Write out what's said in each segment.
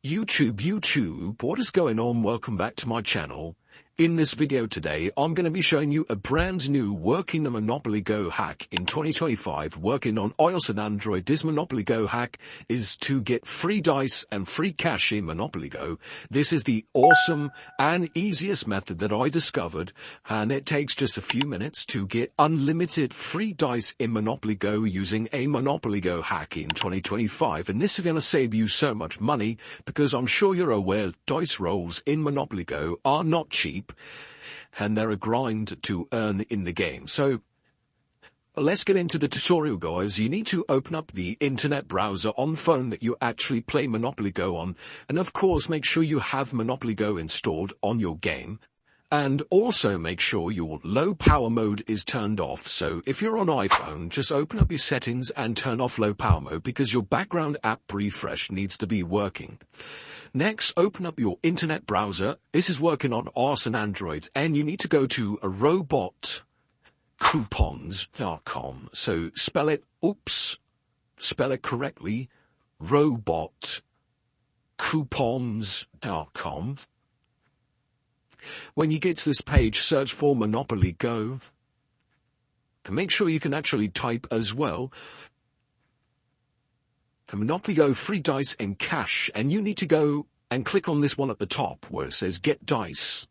YouTube, what is going on? Welcome back to my channel. In this video today, I'm going to be showing you a brand new working Monopoly Go hack in 2025, working on iOS and Android. This Monopoly Go hack is to get free dice and free cash in Monopoly Go. This is the awesome and easiest method that I discovered, and it takes just a few minutes to get unlimited free dice in Monopoly Go using a Monopoly Go hack in 2025. And this is going to save you so much money because I'm sure you're aware dice rolls in Monopoly Go are not cheap, and they're a grind to earn in the game. So let's get into the tutorial, guys. You need to open up the internet browser on phone that you actually play Monopoly Go on, and of course make sure you have Monopoly Go installed on your game, and also make sure your low power mode is turned off. So if you're on iPhone, just open up your settings and turn off low power mode because your background app refresh needs to be working. Next, open up your internet browser. This is working on iOS and Android, and you need to go to robotcoupons.com. So spell it correctly, robotcoupons.com. When you get to this page, search for Monopoly Go, and make sure you can actually type as well. Monopoly Go free dice and cash, and you need to go and click on this one at the top where it says get dice.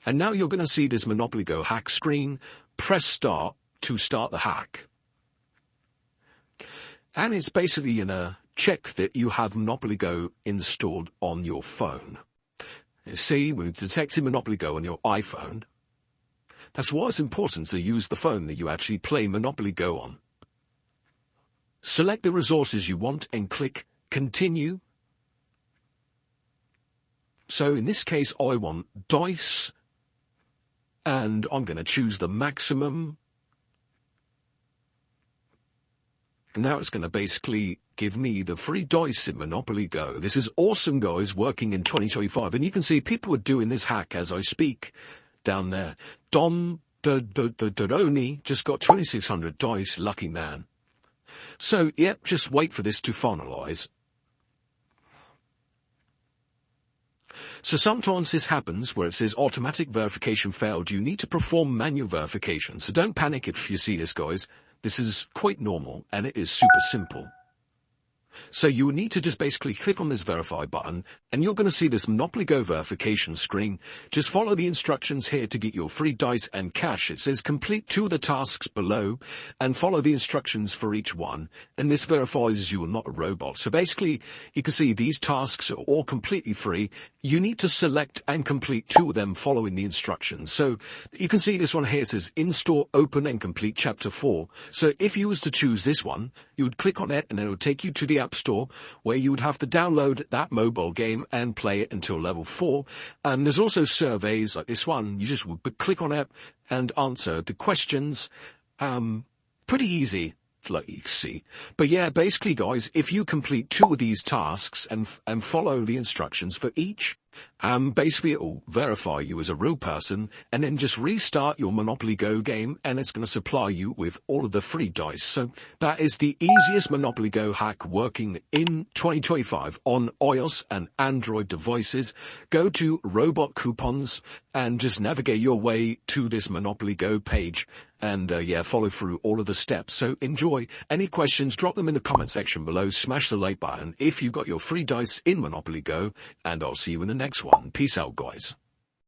And now you're going to see this Monopoly Go hack screen. Press start to start the hack. And it's basically in a check that you have Monopoly Go installed on your phone. You see, we've detected Monopoly Go on your iPhone. That's why it's important to use the phone that you actually play Monopoly Go on. Select the resources you want and click Continue. So in this case, I want dice, and I'm going to choose the maximum. And now it's going to basically give me the free dice in Monopoly Go. This is awesome, guys, working in 2025. And you can see people are doing this hack as I speak down there. Don Dodoni just got 2,600 dice, lucky man. So, yep, just wait for this to finalize. So sometimes this happens where it says automatic verification failed. You need to perform manual verification. So don't panic if you see this, guys. This is quite normal, and it is super simple. So you will need to just basically click on this verify button, and you're going to see this Monopoly Go verification screen. Just follow the instructions here to get your free dice and cash. It says complete 2 of the tasks below and follow the instructions for each one. And this verifies you are not a robot. So basically, you can see these tasks are all completely free. You need to select and complete 2 of them following the instructions. So you can see this one here says install, open and complete chapter 4. So if you was to choose this one, you would click on it and it will take you to the App Store where you would have to download that mobile game and play it until level 4. And there's also surveys like this one. You just would click on it and answer the questions. Pretty easy, like you can see. But yeah, basically, guys, if you complete 2 of these tasks and follow the instructions for each, basically it will verify you as a real person, and then just restart your Monopoly Go game, and it's going to supply you with all of the free dice. So that is the easiest Monopoly Go hack working in 2025 on iOS and Android devices. Go to Robot Coupons and just navigate your way to this Monopoly Go page, and yeah, follow through all of the steps. So enjoy. Any questions, drop them in the comment section below. Smash the like button if you got your free dice in Monopoly Go, and I'll see you in the next one. Peace out, guys.